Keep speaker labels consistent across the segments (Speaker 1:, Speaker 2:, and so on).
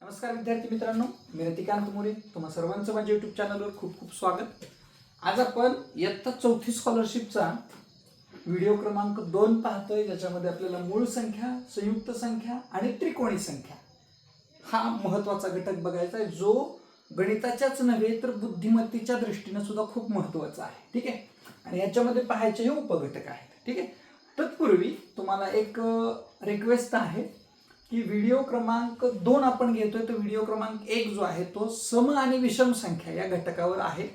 Speaker 1: नमस्कार विद्यार्थी मित्रांनो, मी रतिकांत मोरे. तुम्हा सर्वांचं माझ्या यूट्यूब चॅनलवर खूप खूप स्वागत. आज आपण इयत्ता 4थी स्कॉलरशिपचा व्हिडिओ क्रमांक 2 पाहतोय, ज्याच्यामध्ये आपल्याला मूळ संख्या, संयुक्त संख्या आणि त्रिकोणी संख्या हा महत्त्वाचा घटक बघायचा आहे, जो गणिताच्याच नव्हे तर बुद्धिमत्तेच्या दृष्टीने सुद्धा खूप महत्त्वाचा आहे. ठीक आहे. आणि याच्यामध्ये पाहायचे हे उपघटक आहेत. ठीक आहे. तत्पूर्वी तुम्हाला एक रिक्वेस्ट आहे की व्हिडिओ क्रमांक 2 आपण घेतोय, तर व्हिडिओ क्रमांक 1 जो आहे तो सम आणि विषम संख्या या घटकावर आहे.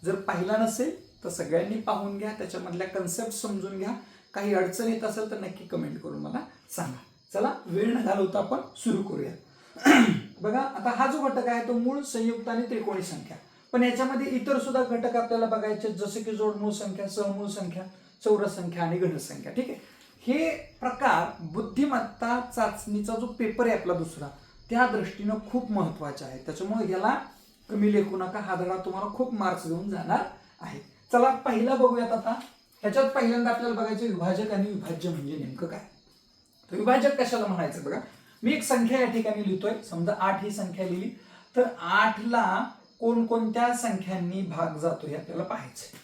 Speaker 1: जर पाहिला नसेल तर सगळ्यांनी पाहून घ्या, त्याच्यामधल्या कन्सेप्ट समजून घ्या. काही अडचण येत असेल तर नक्की कमेंट करून मला सांगा. चला, वेळ न घालवता आपण सुरू करूया. बघा, आता हा जो घटक आहे तो मूळ, संयुक्त आणि त्रिकोणी संख्या. पण याच्यामध्ये इतर सुद्धा घटक आपल्याला बघायचे, जसे की जोडमूळ संख्या, सहमूळ संख्या, चौरस संख्या आणि घन संख्या. ठीक आहे. हे प्रकार बुद्धिमत्ता चाचणीचा जो पेपर आहे आपला दुसरा, त्या दृष्टीनं खूप महत्वाचे आहे. त्याच्यामुळे याला कमी लेखू नका. हा धडा तुम्हाला खूप मार्क्स देऊन जाणार आहे. चला, पहिला बघूयात. आता ह्याच्यात पहिल्यांदा आपल्याला बघायचं विभाजक आणि विभाज्य म्हणजे नेमकं काय. तर विभाजक कशाला म्हणायचं बघा. मी एक संख्या या ठिकाणी लिहितोय. समजा 8 ही संख्या लिहिली, तर 8ला कोणकोणत्या संख्यांनी भाग जातो हे आपल्याला पाहायचंय.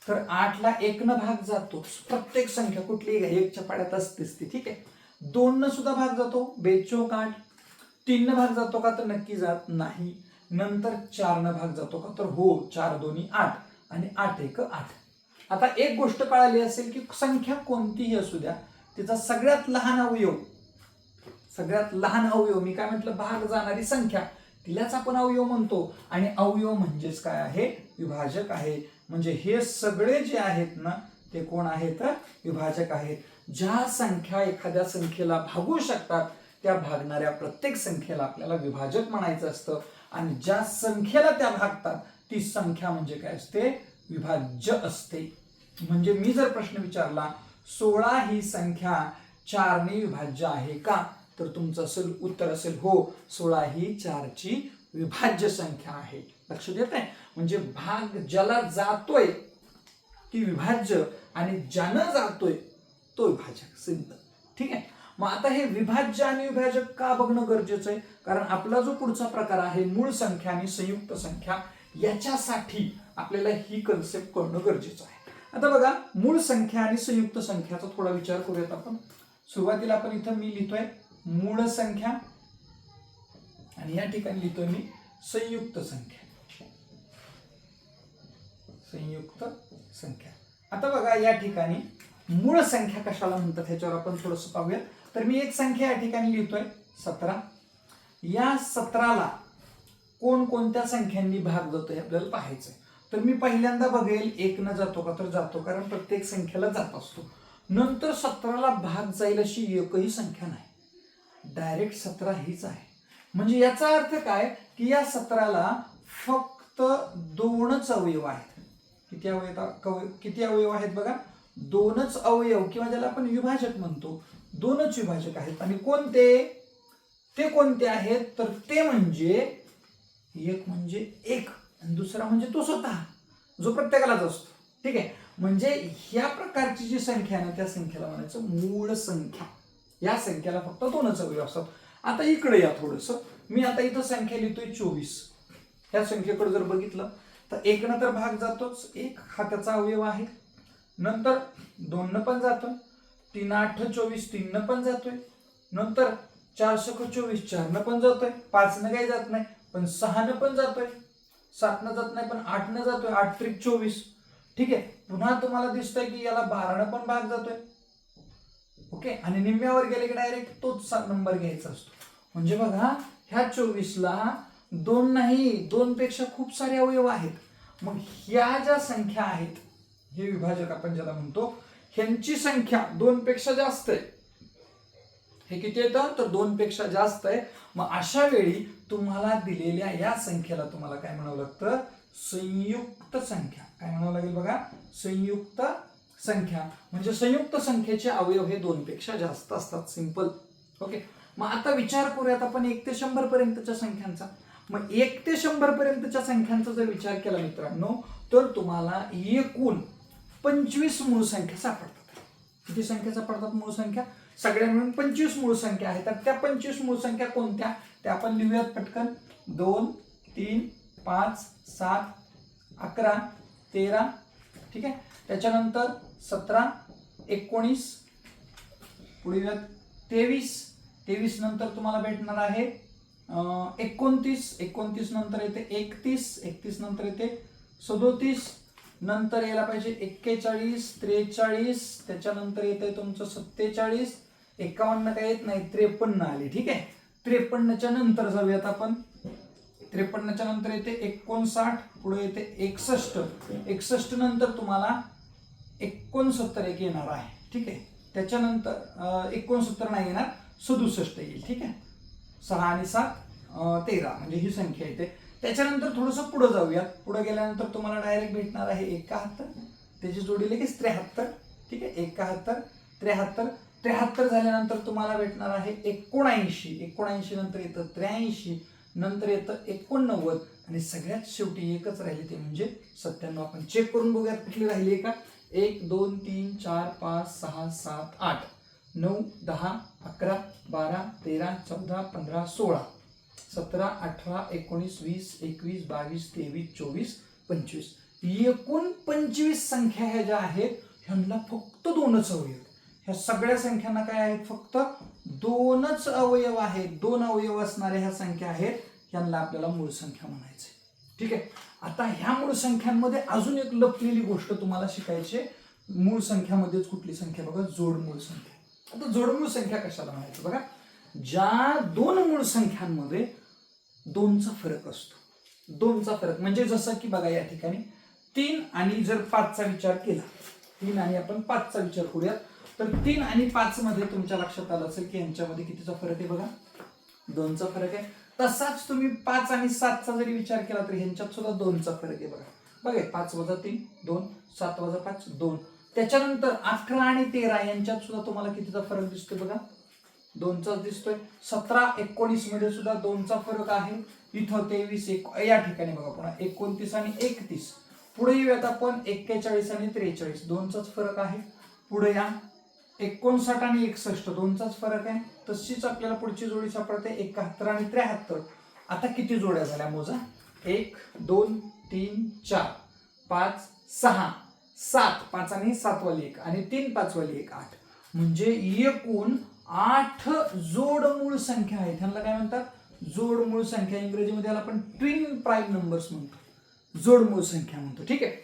Speaker 1: तर 8ला 1 न भाग जातो. प्रत्येक संख्या कुठली 1च्या पाड्यात असतेच ती. ठीक आहे. 2 न सुद्धा भाग जातो, बेचोक 8. 3 न भाग जातो का, तर नक्की जात नाही. नंतर 4 न भाग जातो का, तर हो, 4 दोन्ही 8 आणि 8 एक 8. आता एक गोष्ट कळाली असेल की संख्या कोणतीही असू द्या, तिचा सगळ्यात लहान अवयव मी काय म्हटलं, भाग जाणारी संख्या, तिलाच आपण अवयव म्हणतो. आणि अवयव म्हणजेच काय आहे, विभाजक आहे. म्हणजे हे सगळे जे आहेत ना, ते कोण आहेत, विभाजक आहेत. ज्या संख्या एखाद्या संख्येला भागू शकतात, त्या भागणाऱ्या प्रत्येक संख्येला आपल्याला विभाजक म्हणायचं असतं. आणि ज्या संख्येला त्या भागतात ती संख्या म्हणजे काय असते, विभाज्य असते. म्हणजे मी जर प्रश्न विचारला 16 ही संख्या 4 ने विभाज्य आहे का, तर तुमचं उत्तर असेल हो, 16 ही 4 ची विभाज्य संख्या आहे. लक्षात येत आहे. म्हणजे भाग ज्याला जातोय ती विभाज्य आणि ज्यानं जातोय तो विभाजक. सिंपल. ठीक आहे. मग आता हे विभाज्य आणि विभाजक का बघणं गरजेचं आहे, कारण आपला जो पुढचा प्रकार आहे मूळ संख्या आणि संयुक्त संख्या, याच्यासाठी आपल्याला ही कन्सेप्ट कळणं गरजेचं आहे. आता बघा, मूळ संख्या आणि संयुक्त संख्याचा थोडा विचार करूयात आपण. सुरुवातीला आपण इथं मी लिहितोय मूळ संख्या आणि या ठिकाणी लिहितोय मी संयुक्त संख्या. आता बघा, या ठिकाणी मूळ संख्या कशाला म्हणतात ह्याच्यावर आपण थोडंसं पाहूया. तर मी एक संख्या या ठिकाणी लिहितोय 17. या 17ला कोणकोणत्या संख्यांनी भाग जातो हे आपल्याला पाहायचंय. तर मी पहिल्यांदा बघेल 1 न जातो का, तर जातो, कारण प्रत्येक संख्येला जात असतो. नंतर 17ला भाग जाईल अशी एकही संख्या नाही, डायरेक्ट 17 हीच आहे. म्हणजे याचा अर्थ काय की या 17ला फक्त 2च अवयव आहेत. किती अवयव आहेत बघा, 2च अवयव, किंवा ज्याला आपण विभाजक म्हणतो, 2च विभाजक आहेत. आणि ते कोणते आहेत, तर ते म्हणजे एक म्हणजे 1 आणि दुसरा म्हणजे तो स्वतः, जो प्रत्येकालाच असतो. ठीक आहे. म्हणजे ह्या प्रकारची जी संख्या आहे ना, त्या संख्येला म्हणायचं मूळ संख्या. या संख्येला फक्त 2च अवयव असतात. आता इकडे या थोडंसं. मी आता इथं संख्या लिहितोय 24. ह्या संख्येकडे जर बघितलं तर 1 न तर भाग जातोच, 1 हा त्याचा अवयव आहे. नंतर 2 न पण जातोय, 3 8 24, 3 न पण जातोय. नंतर 4 6 24, 4 न पण जातोय. 5 न काही जात नाही, पण 6 न पण जातोय. 7 न जात नाही, पण 8 न जातोय. 8 त्रिक 24. ठीक आहे. पुन्हा तुम्हाला दिसतंय की याला 12 न पण भाग जातोय. ओके. आणि निम्म्यावर गेले की डायरेक्ट तोच नंबर घ्यायचा असतो. म्हणजे बघा, ह्या 24ला 2 नाही, 2 पेक्षा खूप सारे अवयव आहेत. मग ह्या ज्या संख्या आहेत, हे विभाजक आपण ज्याला म्हणतो, ह्यांची संख्या 2 पेक्षा जास्त आहे. हे किती येतं, तर 2 पेक्षा जास्त आहे. मग अशा वेळी तुम्हाला दिलेल्या या संख्येला तुम्हाला काय म्हणावं लागतं, संयुक्त संख्या. काय म्हणावं लागेल बघा, संयुक्त संख्या. म्हणजे संयुक्त संख्येचे अवयव हे 2 पेक्षा जास्त असतात. सिंपल. ओके. मग आता विचार करूयात आपण 1 ते 100 पर्यंतच्या संख्यांचा. मग 1 ते 100 पर्यंतच्या संख्यांचा जर विचार केला मित्रांनो, तर तुम्हाला एकूण 25 मूळ संख्या सापडतात. किती संख्या सापडतात मूळ संख्या, सगळ्या मिळून 25 मूळ संख्या आहेत. तर त्या 25 मूळ संख्या कोणत्या त्या आपण लिहूयात पटकन. 2 3 5 7 11 13, ठीक आहे. त्याच्यानंतर 17 19, पुढे 23 नंतर तुम्हाला भेटणार आहे 29 नंतर येते 31 नंतर येते 37, नंतर यायला पाहिजे 41 43, त्याच्यानंतर येते तुमचं 47, 51 काय येत नाही 53 आली, ठीक आहे. 53च्या नंतर जाऊयात आपण. 53च्या नंतर येते 59, पुढे येते 61 नंतर तुम्हाला 69 एक येणार आहे, ठीक आहे. त्याच्यानंतर 69 नाही येणार 67 येईल, ठीक आहे. 6 आणि 7 13 म्हणजे ही संख्या येते. त्याच्यानंतर थोडंसं पुढे जाऊयात. पुढे गेल्यानंतर तुम्हाला डायरेक्ट भेटणार आहे 71, त्याची जोडी लगेच 73, ठीक आहे. 71 73 झाल्यानंतर तुम्हाला भेटणार आहे 79 नंतर येतं 83, नंतर येतं 89 आणि सगळ्यात शेवटी एकच राहिली ते म्हणजे 97. आपण चेक करून बघूयात कुठली राहिली आहे का. 1 2 3 4 5 6 7 8 9 10 11 12 13 14 15 16 17 18 19 20 21 22 23 24 25, एकूण 25 संख्या ह्या ज्या आहेत ह्यांना फक्त 2च अवयव. ह्या सगळ्या संख्यांना काय आहेत फक्त 2च अवयव आहेत. 2 अवयव असणाऱ्या ह्या संख्या आहेत, ह्यांना आपल्याला मूळ संख्या म्हणायचे, ठीक आहे. आता ह्या मूळ संख्यांमध्ये अजून एक लपलेली गोष्ट तुम्हाला शिकायची. मूळ संख्यामध्येच कुठली संख्या बघा, जोडमूळ संख्या. आता जोडमूळ संख्या कशाला म्हणायचं बघा, ज्या 2 मूळ संख्यांमध्ये 2चा फरक असतो. 2चा फरक म्हणजे जसं की बघा या ठिकाणी 3 आणि जर 5चा विचार केला, 3 आणि आपण 5चा विचार करूयात, तर 3 आणि 5 मध्ये तुमच्या लक्षात आलं असेल की यांच्यामध्ये कितीचा फरक आहे बघा, 2चा फरक आहे. तसाच तुम्ही 5 आणि 7चा जरी विचार केला तर ह्यांच्यात सुद्धा 2चा फरक आहे बघा. बघा 5 वजा 3 2, 7 वजा 5 2. त्याच्यानंतर 11 आणि 13 यांच्यात सुद्धा तुम्हाला कितीचा फरक दिसतोय बघा, 2चाच दिसतोय. 17 19 मध्ये सुद्धा 2चा फरक आहे. इथं 23 या ठिकाणी बघा पुन्हा 29 आणि 31. पुढे येऊयात आपण 41 आणि 43 2चाच फरक आहे. पुढे या 59 आणि 61 2चाच फरक आहे. तशीच आपल्याला पुढची जोडी सापडते 71 आणि 73. आता किती जोड्या झाल्या मोजा, 1 2 3 4 5 6 7, 5 आणि 7 वाली 1 आणि 3 5 वाली 1 8, म्हणजे एकूण 8 जोडमूळ संख्या आहेत. ह्यांना काय म्हणतात, जोडमूळ संख्या. इंग्रजीमध्ये आपण ट्विन प्राईम नंबर्स म्हणतो, जोडमूळ संख्या म्हणतो, ठीक आहे.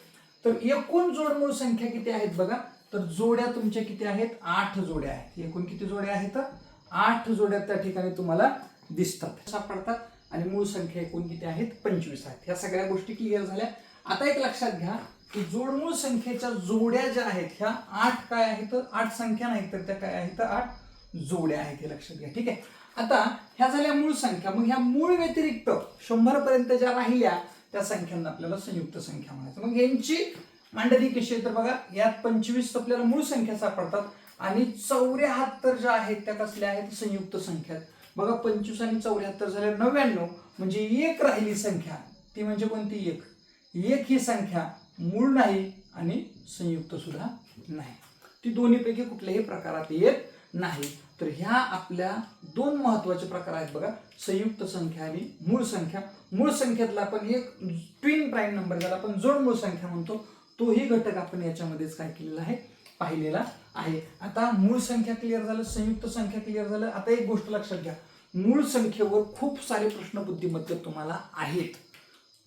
Speaker 1: तर एकूण जोडमूळ संख्या किती आहेत बघा, तर जोड्या तुमच्या किती आहेत, 8 जोड्या आहेत. एकूण किती जोड्या आहेत, 8 जोड्या त्या ठिकाणी तुम्हाला दिसतात सापडतात. आणि मूळ संख्या एकूण किती आहेत, 25 आहेत. ह्या सगळ्या गोष्टी क्लिअर झाल्या. आता एक लक्षात घ्या की जोडमूळ संख्येच्या जोड्या ज्या आहेत ह्या 8 काय आहेत, 8 संख्या नाहीत तर त्या काय आहेत, 8 जोड्या आहेत, हे लक्षात घ्या, ठीक आहे. आता ह्या झाल्या मूळ संख्या. मग ह्या मूळ व्यतिरिक्त 100 पर्यंत ज्या राहिल्या त्या संख्यांना आपल्याला संयुक्त संख्या म्हणायचं. मग यांची मांडणी कशी आहे तर बघा, यात 25 आपल्याला मूळ संख्या सापडतात आणि 74 ज्या आहेत त्या कसल्या आहेत, संयुक्त संख्या. बघा 25 आणि 74 झाल्या 99, म्हणजे एक राहिली संख्या, ती म्हणजे कोणती, एक ही संख्या मूळ नाही आणि संयुक्त सुद्धा नाही. ती दोन्हीपैकी कुठल्याही प्रकारात येत नाही. तर ह्या आपल्या 2 महत्वाचे प्रकार आहेत बघा, संयुक्त संख्या आणि मूळ संख्या. मूळ संख्येतला आपण एक ट्विन प्राईम नंबर ज्याला आपण जोडमूळ संख्या म्हणतो, तोही घटक आपण याच्यामध्येच काय केलेला आहे, पाहिलेला आहे. आता मूळ संख्या क्लिअर झालं, संयुक्त संख्या क्लिअर झालं. आता एक गोष्ट लक्षात घ्या, मूळ संख्येवर खूप सारे प्रश्न बुद्धिमत्तेत तुम्हाला आहेत.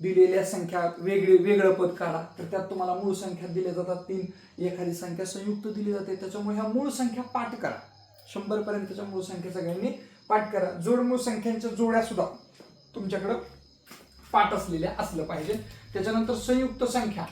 Speaker 1: दिलेल्या संख्या वेगळं पद काढा, तर त्यात तुम्हाला मूळ संख्या दिल्या जातात 3, एखादी संख्या संयुक्त दिली जाते. त्याच्यामुळे ह्या मूळ संख्या पाठ करा, 100 पर्यंतच्या मूळ संख्या सगळ्यांनी पाठ करा. जोडमूळ संख्यांच्या जोड्या सुद्धा तुमच्याकडं पाठ असलेल्या असलं पाहिजे. त्याच्यानंतर संयुक्त संख्या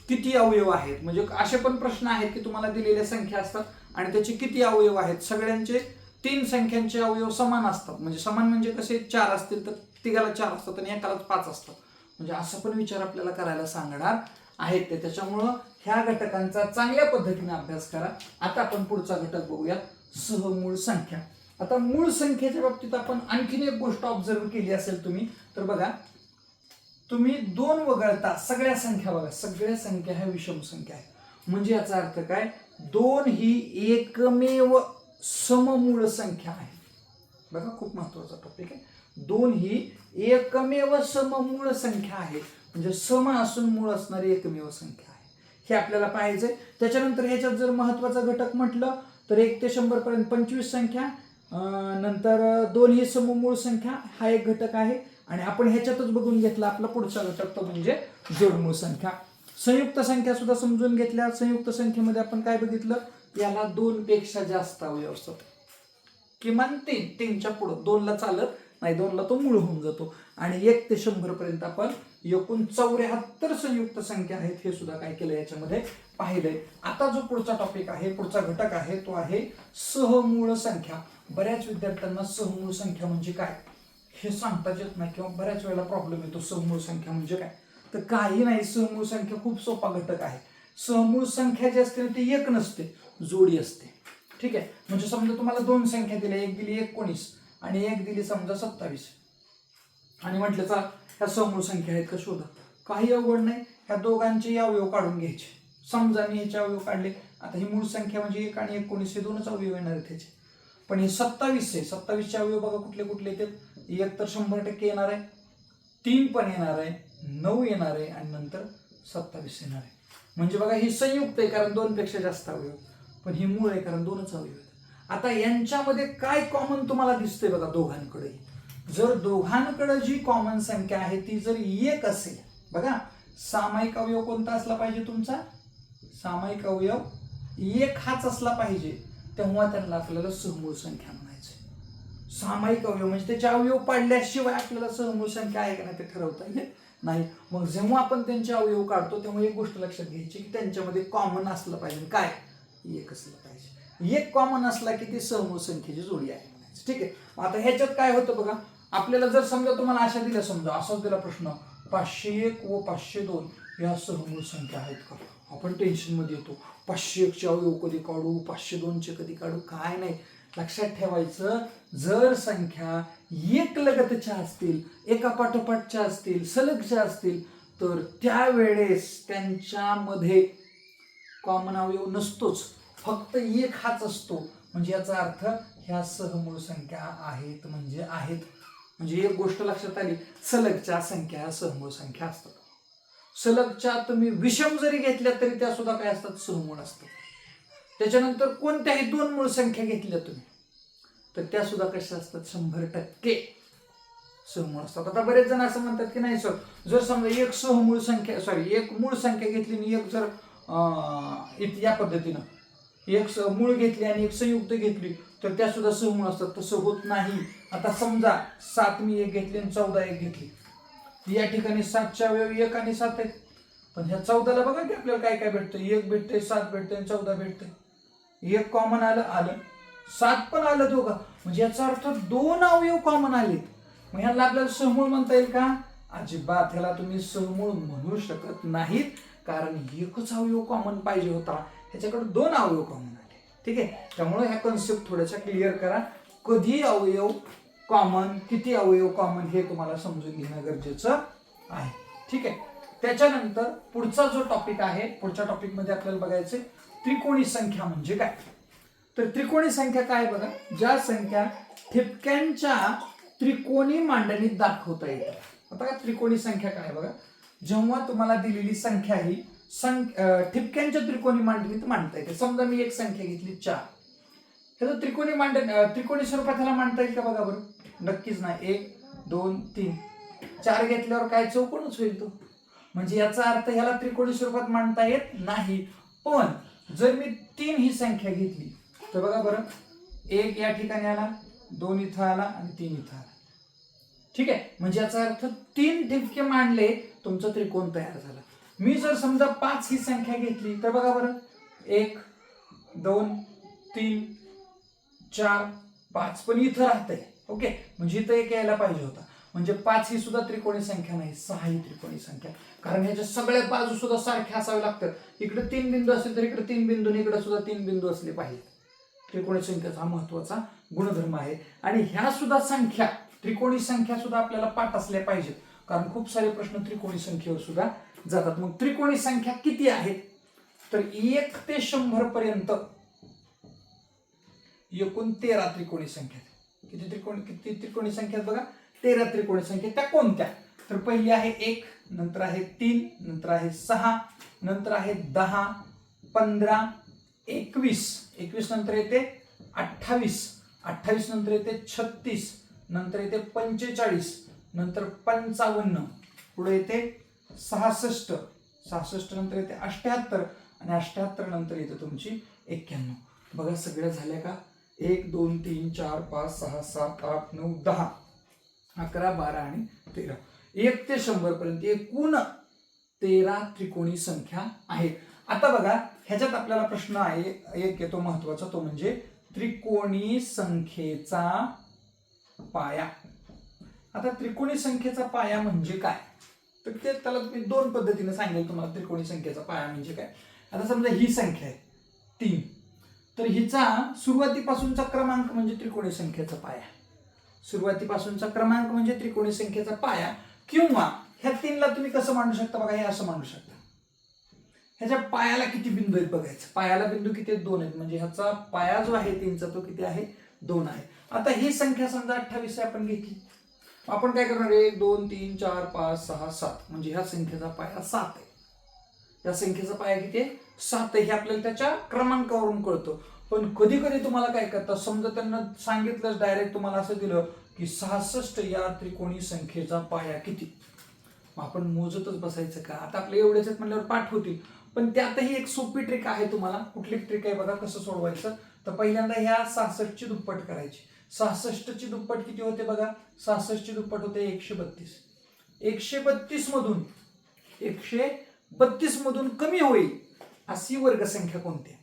Speaker 1: किती अवयव आहेत, म्हणजे असे पण प्रश्न आहेत की तुम्हाला दिलेल्या संख्या असतात आणि त्याचे किती अवयव आहेत. सगळ्यांचे 3 संख्यांचे अवयव समान असतात, म्हणजे समान म्हणजे कसे, 4 असतील तर तिघाला 4 असतात आणि एकालाच 5 असतात, म्हणजे असं पण विचार आपल्याला करायला सांगणार आहेत ते. त्याच्यामुळं ह्या घटकांचा चांगल्या पद्धतीने अभ्यास करा. आता आपण पुढचा घटक बघूया, सहमूळ संख्या. आता मूळ संख्येच्या बाबतीत आपण आणखीन एक गोष्ट ऑब्झर्व केली असेल तुम्ही, तर बघा तुम्ही 2 वगळता सगळ्या संख्या बघा, सगळ्या संख्या ह्या विषम संख्या आहेत. म्हणजे याचा अर्थ काय, 2 ही एकमेव सममूळ संख्या आहे. बघा खूप महत्वाचा टॉपिक आहे. 2 ही एकमेव सममूळ संख्या आहे, म्हणजे सम असून मूळ असणारी एकमेव संख्या आहे, हे आपल्याला पाहायचंय. त्याच्यानंतर ह्याच्यात जर महत्वाचा घटक म्हटलं तर 1 ते 100 पर्यंत 25 संख्या, नंतर 2 ही सममूळ संख्या हा एक घटक आहे. आणि आपण ह्याच्यातच बघून घेतला आपला पुढचा घटक तो म्हणजे जोडमूळ संख्या. संयुक्त संख्या सुद्धा समजून घेतल्या. संयुक्त संख्येमध्ये आपण काय बघितलं, याला 2 पेक्षा जास्त अवयव असतात, किमान 3च्या पुढे 2 ला चालत नाही, 2 ला तो मूळ होऊन जातो. आणि 1 ते 100 पर्यंत आपण एकूण 74 संयुक्त संख्या आहेत, हे सुद्धा काय केलं याच्यामध्ये पाहिलंय. आता जो पुढचा टॉपिक आहे, पुढचा घटक आहे तो आहे सहमूळ संख्या. बऱ्याच विद्यार्थ्यांना सहमूळ संख्या म्हणजे काय हे सांगताच येत नाही, किंवा बऱ्याच वेळेला प्रॉब्लेम येतो सहमूळ संख्या म्हणजे काय. तर काही नाही, सहमूळ संख्या खूप सोपा घटक आहे. सहमूळ संख्या जी असते ती एक नसते, जोडी असते. ठीक आहे, म्हणजे समजा तुम्हाला 2 संख्या दिल्या, एक दिली 19 आणि एक दिली समजा 27, आणि म्हटलं चला ह्या समूळ संख्या आहेत का शोधा. काही अवघड नाही, ह्या दोघांचे अवयव काढून घ्यायचे. समजा मी ह्याचे अवयव काढले, आता ही मूळ संख्या म्हणजे 1 आणि 19 हे 2च अवयव येणार आहेत ह्याचे. पण हे 27 आहे, 27चे अवयव बघा कुठले कुठले येतात. 1 तर 100% येणार आहे, 3 पण येणार आहे, 9 येणार आहे आणि नंतर 27 येणार आहे. म्हणजे बघा ही संयुक्त आहे कारण 2 पेक्षा जास्त अवयव, पण ही मूळ आहे कारण 2च अवयव आहेत. आता यांच्यामध्ये काय कॉमन तुम्हाला दिसतंय बघा दोघांकडे. जर दोघांकडे जी कॉमन संख्या आहे ती जर 1 असेल, बघा सामायिक अवयव कोणता असला पाहिजे तुमचा, सामायिक अवयव 1 हाच असला पाहिजे, तेव्हा त्यांना आपल्याला सहमूळ संख्या म्हणायचं. सामायिक अवयव म्हणजे त्याचे अवयव पाडल्याशिवाय आपल्याला सहमूळ संख्या आहे का नाही ते ठरवता येत नाही. मग जेव्हा आपण त्यांचे अवयव काढतो तेव्हा एक गोष्ट लक्षात घ्यायची की त्यांच्यामध्ये कॉमन असलं पाहिजे. काय, 1 असलं पाहिजे. 1 कॉमन असला की ती सहमूळ संख्येची जोडी आहे म्हणायचं. ठीक आहे, आता ह्याच्यात काय होतं बघा, आपल्याला जर समजा तुम्हाला अशा दिल्या, समजा असाच दिला प्रश्न, 501 व 502 या सहमूळ संख्या आहेत का, आपण टेन्शन मध्ये येतो. 501 चे अवयव कधी काढू, 502 चे कधी काढू. काय नाही, लक्षात ठेवायचं, जर संख्या एक लगतच्या असतील, एका पाठोपाठच्या असतील, सलगच्या असतील, तर त्यावेळेस त्यांच्यामध्ये कॉमन अवयव नसतोच, फक्त 1 हाच असतो. म्हणजे याचा अर्थ ह्या सहमूळ संख्या आहेत म्हणजे आहेत. म्हणजे एक गोष्ट लक्षात आली, सलगच्या संख्या सहमूळ संख्या असतात. सलगच्या तुम्ही विषम जरी घेतल्या तरी त्या सुद्धा काय असतात, सहमूळ असतात. त्याच्यानंतर कोणत्याही 2 मूळ संख्या घेतल्या तुम्ही तर त्या सुद्धा कशा असतात, 100% सहमूळ असतात. आता बरेच जण असं म्हणतात की नाही सर, जर समजा एक सहमूळ संख्या एक मूळ संख्या घेतली आणि एक जर या पद्धतीनं एक मूळ घेतली आणि एक संयुक्त घेतली तर त्या सुद्धा सहमूळ असतात. तसं होत नाही. आता समजा 7 मी 1 घेतली आणि 14 1 घेतली, या ठिकाणी 7च्या अवयव 1 आणि 7 आहेत, पण ह्या 14ला बघा की आपल्याला काय काय भेटतं, 1 भेटतंय, 7 भेटतंय, 14 भेटतंय. 1 कॉमन आलं, 7 पण आलं दोघं, म्हणजे याचा अर्थ 2 अवयव कॉमन आले. मग ह्याला आपल्याला सहमूळ म्हणता येईल का, अजिबात ह्याला तुम्ही सहमूळ म्हणू शकत नाहीत, कारण एकच अवयव कॉमन पाहिजे होता, ह्याच्याकडे 2 अवयव कॉमन आले. ठीक आहे, त्यामुळे ह्या कन्सेप्ट थोड्याशा क्लिअर करा. कधी अवयव कॉमन, किती अवयव कॉमन हे तुम्हाला समजून घेणं गरजेचं आहे. ठीक आहे, त्याच्यानंतर पुढचा जो टॉपिक आहे, पुढच्या टॉपिक मध्ये आपल्याला बघायचे त्रिकोणी संख्या म्हणजे काय. तर त्रिकोणी संख्या काय बघा, ज्या संख्या ठिपक्यांच्या त्रिकोणी मांडणीत दाखवता येतात. आता त्रिकोणी संख्या काय बघा, जेव्हा तुम्हाला दिलेली संख्या ही ठिपक्यांच्या त्रिकोणी मांडणीत मांडता येते. समजा मी एक संख्या घेतली 4, ह्याचं त्रिकोणी स्वरूपात ह्याला मांडता येईल का बघा बरं, नक्कीच नाही. 1 2 3 4 घेतल्यावर काय चौकोनच होईल तो, म्हणजे याचा अर्थ ह्याला त्रिकोणी स्वरूपात मांडता येत नाही. पण जर मी 3 ही संख्या घेतली तर बघा बरं, 1 या ठिकाणी आला, 2 इथं आला आणि 3 इथं आला. ठीक आहे, म्हणजे याचा अर्थ 3 ठिपके मांडले, तुमचं त्रिकोण तयार झाला. मी जर समजा 5 ही संख्या घेतली तर बघा बरं, 1 2 3 4 5 पण इथं राहतंय. ओके, म्हणजे इथं 1 यायला पाहिजे होता, म्हणजे 5 ही सुद्धा त्रिकोणी संख्या नाही, 6 ही त्रिकोणी संख्या, कारण ह्याच्या सगळ्या बाजू सुद्धा सारख्या असावे लागतात. इकडे 3 बिंदू असेल तर इकडे 3 बिंदू, इकडे सुद्धा 3 बिंदू असले पाहिजेत. त्रिकोणी संख्येचा महत्वाचा गुणधर्म आहे. आणि ह्या सुद्धा संख्या, त्रिकोणी संख्या सुद्धा आपल्याला पाठ असल्या पाहिजेत, कारण खूप सारे प्रश्न त्रिकोणी संख्येवर सुद्धा जातात. मग त्रिकोणी संख्या किती आहेत, तर 1 ते 100 पर्यंत एकूण 13 त्रिकोणी संख्या आहेत. किती त्रिकोणी संख्या आहेत बघा, 13 त्रिकोणी संख्या. त्या कोणत्या? तर पहिली आहे 1, नंतर आहे 3, नंतर आहे 6, नंतर आहे 10, 15, 21, 21 नंतर येते 28, 28 नंतर येते 36, नंतर येते 45, नंतर 55, पुढे येते 66, 66 नंतर येते 78 आणि 78 नंतर येते तुमची 91. बघा सगळ्या झाल्या का? 1 2 3 4 5 6 7 8 9 10 11 12 आणि 13, 1 ते 100 पर्यंत एकूण 13 त्रिकोणी संख्या आहेत. आता बघा ह्याच्यात आपल्याला प्रश्न आहे एक येतो महत्वाचा, तो म्हणजे त्रिकोणी संख्येचा पाया. आता त्रिकोणी संख्येचा पाया म्हणजे काय? तर ते त्याला मी दोन पद्धतीने सांगेल तुम्हाला त्रिकोणी संख्येचा पाया म्हणजे काय. आता समजा ही संख्या आहे 3, तर हिचा सुरुवातीपासूनचा क्रमांक म्हणजे त्रिकोणी संख्येचा पाया. सुरुवातीपासूनचा क्रमांक म्हणजे त्रिकोणी संख्येचा पाया. किंवा ह्या 3ला तुम्ही कसं मांडू शकता बघा, हे असं मांडू शकता. ह्याच्या पायाला किती बिंदू आहेत बघायचं. पायाला बिंदू किती आहेत? 2 आहेत. म्हणजे ह्याचा पाया जो आहे 3चा तो किती आहे? 2 आहे. आता ही संख्या समजा 28 आपण घेतली, आपण काय करणार? 1 2 3 4 5 6 7, म्हणजे ह्या संख्येचा पाया 7 आहे. या संख्येचा पाया किती आहे? 7 आहे. हे आपल्याला त्याच्या क्रमांकावरून कळतं. पण कधी कधी तुम्हाला काय करतात, समजा त्यांना सांगितलं डायरेक्ट तुम्हाला असं दिलं की 66 या त्रिकोणी संख्येचा पाया किती, मग आपण मोजतच बसायचं का? आता आपले एवढेच आहेत म्हणल्यावर पाठ होतील. पण त्यातही एक सोपी ट्रिक आहे तुम्हाला. कुठली ट्रिक आहे बघा कसं सोडवायचं. तर पहिल्यांदा ह्या 66 ची दुप्पट करायची. 66 ची दुप्पट किती होते बघा? 66 ची दुप्पट होते 132. 132 मधून कमी होईल अशी वर्गसंख्या कोणती?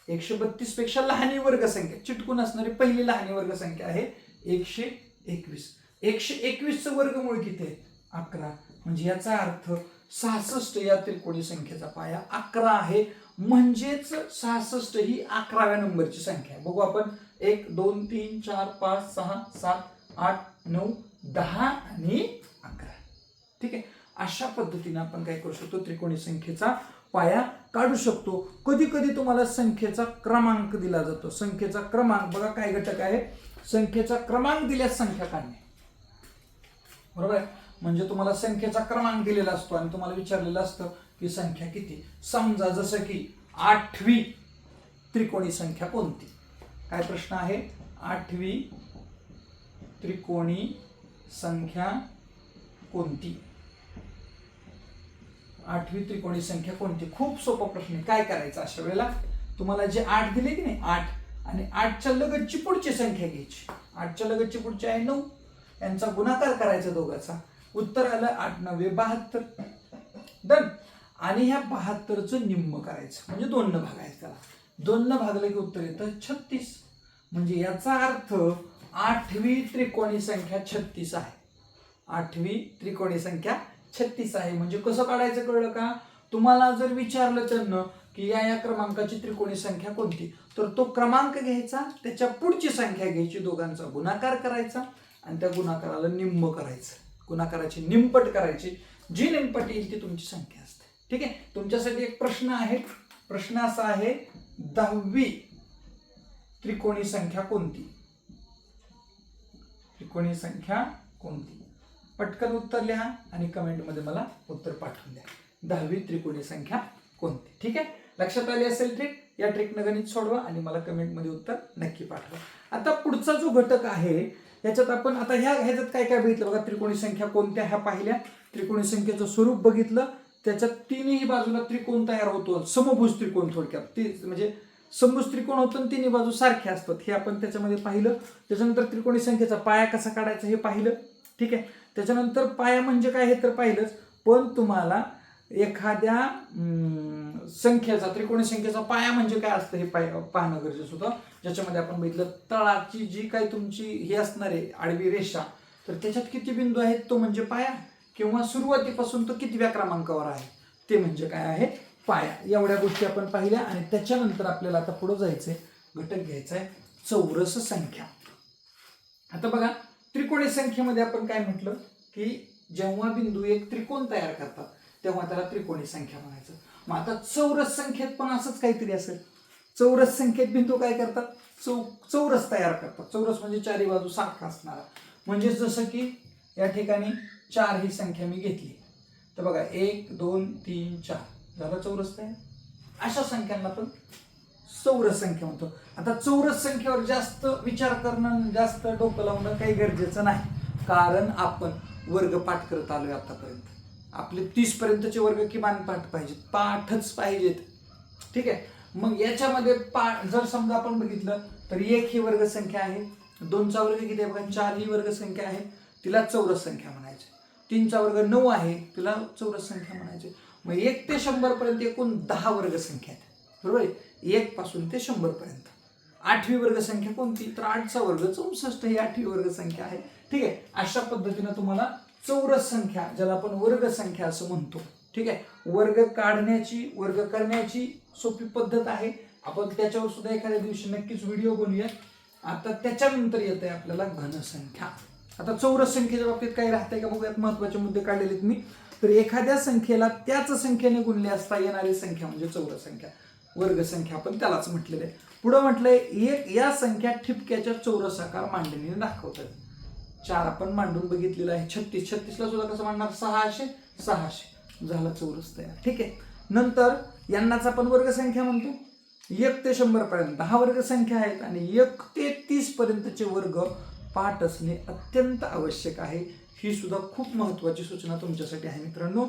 Speaker 1: 132 पेक्षा लहानी वर्गसंख्या चिटकून असणारी पहिली लहानी वर्गसंख्या आहे 121. 121 चं वर्गमूळ किती आहे? 11. म्हणजे याचा अर्थ 66 या त्रिकोणी संख्येचा पाया 11 आहे. म्हणजेच 66 ही 11व्या नंबरची संख्या आहे. बघू आपण 1 2 3 4 5 6 7 8 9 10 आणि 11. ठीक आहे. अशा पद्धतीने आपण काय करू शकतो? त्रिकोणी संख्येचा पाया काढू शकतो. कधी कधी तुम्हाला संख्येचा क्रमांक दिला जातो. संख्येचा क्रमांक बघा काय घटक आहे? संख्येचा क्रमांक दिल्यास संख्या काढणे, बरोबर आहे. म्हणजे तुम्हाला संख्येचा क्रमांक दिलेला असतो आणि तुम्हाला विचारलेलं असतं की संख्या किती. समजा जसं की 8वी त्रिकोणी संख्या कोणती? काय प्रश्न आहे? 8वी त्रिकोणी संख्या कोणती? 8वी त्रिकोणी संख्या कोणती? खूप सोपा प्रश्न आहे. काय करायचं अशा वेळेला? तुम्हाला जे 8 दिले की नाही, 8 आणि 8च्या लगतची पुढची संख्या घ्यायची. 8च्या लगतची पुढची आहे 9, यांचा गुणाकार करायचा दोघांचा. उत्तर आलं 8 9 72. डन. आणि ह्या 72चं निम्म करायचं म्हणजे 2 न भागायचं. त्याला 2 न भागलं की उत्तर येतं 36. म्हणजे याचा अर्थ 8वी त्रिकोणी संख्या 36 आहे. 8वी त्रिकोणी संख्या 36 आहे. म्हणजे कसं काढायचं कळलं का? तुम्हाला जर विचारलं त्यांना की या क्रमांकाची त्रिकोणी संख्या कोणती, तर तो क्रमांक घ्यायचा, त्याच्या पुढची संख्या घ्यायची, दोघांचा गुणाकार करायचा आणि त्या गुणाकाराला निम्म करायचं. गुणाकाराची निमपट करायची. जी निमपट येईल ती तुमची संख्या असते. ठीक आहे. तुमच्यासाठी एक प्रश्न आहे. प्रश्न असा आहे, 10वी त्रिकोणी संख्या कोणती? त्रिकोणी संख्या कोणती? पटकन उत्तर लिहा आणि कमेंटमध्ये मला उत्तर पाठवून द्या. 10वी त्रिकोणी संख्या कोणती? ठीक आहे. लक्षात आली असेल ट्रिक. या ट्रिकनं गणित सोडवा आणि मला कमेंटमध्ये उत्तर नक्की पाठवा. आता पुढचा जो घटक आहे याच्यात आपण आता ह्याच्यात काय काय बघितलं बघा. त्रिकोणी संख्या कोणत्या ह्या पाहिल्या. त्रिकोणी संख्येचं स्वरूप बघितलं. त्याच्यात तिन्ही बाजूला त्रिकोण तयार होतो. समभुज त्रिकोण थोडक्यात ते म्हणजे समभुज त्रिकोण होतं आणि तिन्ही बाजू सारख्या असतात हे आपण त्याच्यामध्ये पाहिलं. त्याच्यानंतर त्रिकोणी संख्येचा पाया कसा काढायचा हे पाहिलं. ठीक आहे. त्याच्यानंतर पाया म्हणजे काय हे तर पाहिलंच. पण तुम्हाला एखाद्या संख्येचा त्रिकोणी संख्येचा पाया म्हणजे काय असतं हे पाहणं गरजेचं होतं. ज्याच्यामध्ये आपण बघितलं तळाची जी काही तुमची हे असणार आहे आडवी रेषा, तर त्याच्यात किती बिंदू आहेत तो म्हणजे पाया. किंवा सुरुवातीपासून तो कितव्या क्रमांकावर आहे ते म्हणजे काय आहे? पाया. एवढ्या गोष्टी आपण पाहिल्या. आणि त्याच्यानंतर आपल्याला आता पुढे जायचंय, घटक घ्यायचा आहे चौरस संख्या. आता बघा त्रिकोणी संख्येमध्ये आपण काय म्हटलं की जेव्हा बिंदू एक त्रिकोण तयार करतात तेव्हा त्याला त्रिकोणी संख्या म्हणायचं. मग आता चौरस संख्येत पण असंच काहीतरी असेल. चौरस संख्येत बिंदू काय करतात? चौरस तयार करतात. चौरस म्हणजे चारी बाजू सारखा असणारा. म्हणजे जसं की या ठिकाणी 4 ही संख्या मी घेतली तर बघा 1 2 3 4 झाला चौरस तयार. अशा संख्यांना पण चौरस संख्या म्हणतो. आता चौरस संख्येवर जास्त विचार करणं, जास्त डोकं लावणं काही गरजेचं नाही, कारण आपण वर्ग पाठ करत आलोय आतापर्यंत. आपले 30 पर्यंतचे वर्ग किमान पाठच पाहिजेत. ठीक आहे. मग याच्यामध्ये जर समजा आपण बघितलं तर 1 ही वर्ग संख्या आहे, 2 चा वर्ग किती आहे बघा 4 ही वर्ग संख्या आहे, तिला चौरस संख्या म्हणायचे. 3 चा वर्ग 9 आहे, तिला चौरस संख्या म्हणायचे. मग 1 ते 100 पर्यंत एकूण 10 वर्ग संख्या आहेत. बरोबर आहे. 1 पासून ते 100 पर्यंत. 8वी वर्ग संख्या कोणती तर 8 चा वर्ग 64 ही 8वी वर्ग संख्या आहे. ठीक आहे. अशा पद्धतीने तुम्हाला चौरस संख्या, ज्याला आपण वर्ग संख्या असं म्हणतो, ठीक आहे, वर्ग काढण्याची, वर्ग करण्याची सोपी पद्धत आहे. आपण त्याच्यावर सुद्धा एखाद्या दिवशी नक्कीच व्हिडिओ बनवूया. आता त्याच्यानंतर येत आहे आपल्याला घनसंख्या. आता चौरस संख्येच्या बाबतीत काही राहतंय का बघूयात. महत्वाचे मुद्दे काढलेले आहेत मी. तर एखाद्या संख्येला त्याच संख्येने गुणले असता येणारी संख्या म्हणजे चौरस संख्या, वर्ग संख्या आपण त्यालाच म्हटलेलं आहे. पुढे म्हटलंय एक या संख्या ठिपक्याच्या चौरसाकार मांडणीने दाखवतात. 4 आपण मांडून बघितलेलं आहे. 36 ला सुद्धा कसं मांडणार 600 झाला चौरस तयार. ठीक आहे. नंतर यांनाच आपण वर्ग संख्या म्हणतो. 1 ते 100 पर्यंत 10 वर्ग संख्या आहेत आणि 1 ते 30 पर्यंतचे वर्ग पाठ असणे अत्यंत आवश्यक आहे. ही सुद्धा खूप महत्वाची सूचना तुमच्यासाठी आहे मित्रांनो.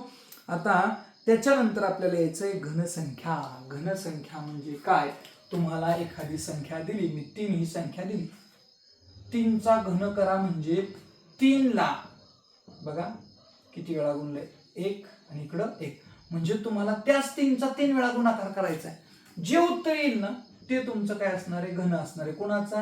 Speaker 1: आता त्याच्यानंतर आपल्याला यायचंय घनसंख्या. घनसंख्या म्हणजे काय. तुम्हाला एखादी संख्या दिली, मी 3 ही संख्या दिली, 3 चा घन करा म्हणजे 3 ला बघा किती वेळा गुणलंय 1 आणि इकडं 1, म्हणजे तुम्हाला त्याच 3 चा 3 वेळा गुणाकार करायचा आहे. जे उत्तर येईल ना ते तुमचं काय असणार आहे, घन असणार आहे. कोणाचा,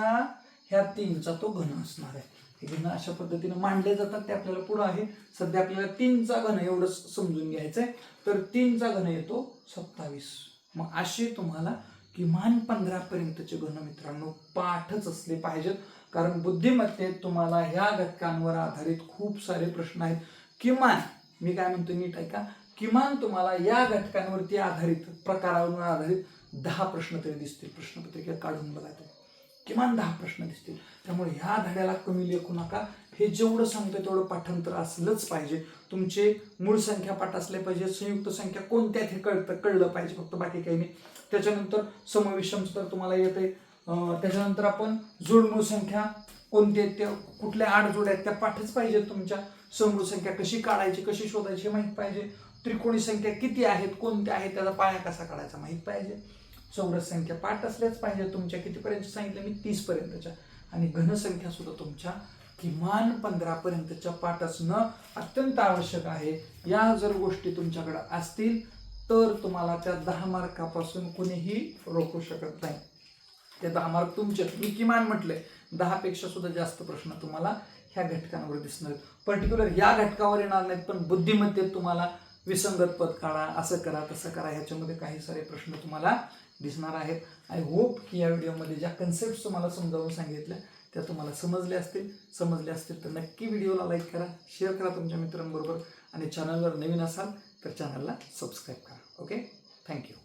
Speaker 1: ह्या 3 चा तो घन असणार आहे. हे घन अशा पद्धतीने मांडले जातात, ते आपल्याला पुढे आहे. सध्या आपल्याला 3 चा घन एवढं समजून घ्यायचंय. तर 3 चा घन येतो 27. मग असे तुम्हाला किमान 15 पर्यंतचे घन मित्रांनो पाठच असले पाहिजेत, कारण बुद्धिमत्तेत तुम्हाला ह्या घटकांवर आधारित खूप सारे प्रश्न आहेत. किमान, मी काय म्हणतो नीट ऐका, किमान तुम्हाला या घटकांवरती आधारित, प्रकारावर आधारित 10 प्रश्न तरी दिसतील. प्रश्नपत्रिका काढून बघा, किमान 10 प्रश्न दिसतील. त्यामुळे ह्या धड्याला कमी लेखू नका. हे जेवढं सांगतं तेवढं पाठांतर असलंच पाहिजे. तुमचे मूळ संख्या पाठ असले पाहिजे, संयुक्त संख्या कोणत्या हे कळलं पाहिजे, फक्त बाकी काही नाही. त्याच्यानंतर समविषम तर तुम्हाला येते. त्याच्यानंतर आपण जोडमूळ संख्या कोणते आहेत, त्या कुठल्या 8 जोड्या आहेत त्या पाठच पाहिजेत तुमच्या. समूळ संख्या कशी काढायची, कशी शोधायची माहित पाहिजे. त्रिकोणी संख्या किती आहेत, कोणत्या आहेत, त्याचा पाया कसा काढायचा माहित पाहिजे. चौरस संख्या पाठ असल्याच पाहिजे तुमच्या. कितीपर्यंत सांगितलं मी, 30 पर्यंतच्या. आणि घनसंख्या सुद्धा तुमच्या किमान 15 पर्यंतच्या पाठ असणं अत्यंत आवश्यक आहे. या जर गोष्टी तुमच्याकडे असतील तर तुम्हाला त्या 10 मार्कापासून कुणीही रोखू शकत नाही. ते 10 मार्क तुमचे. मी किमान म्हटलंय 10 पेक्षा सुद्धा जास्त प्रश्न तुम्हाला ह्या घटकांवर दिसणार आहेत. पर्टिक्युलर या घटकावर येणार नाहीत, पण बुद्धिमत्तेत तुम्हाला विसंगत पद काढा, असं करा, तसं करा, ह्याच्यामध्ये काही सारे प्रश्न तुम्हाला दिसणार आहेत. आय होप की या व्हिडिओमध्ये ज्या कन्सेप्ट तुम्हाला समजावून सांगितल्या त्या तुम्हाला समजल्या असतील तर नक्की व्हिडिओला लाईक करा, शेअर करा तुमच्या मित्रांबरोबर, आणि चॅनलवर नवीन असाल तर चॅनलला सबस्क्राईब करा. Okay, thank you.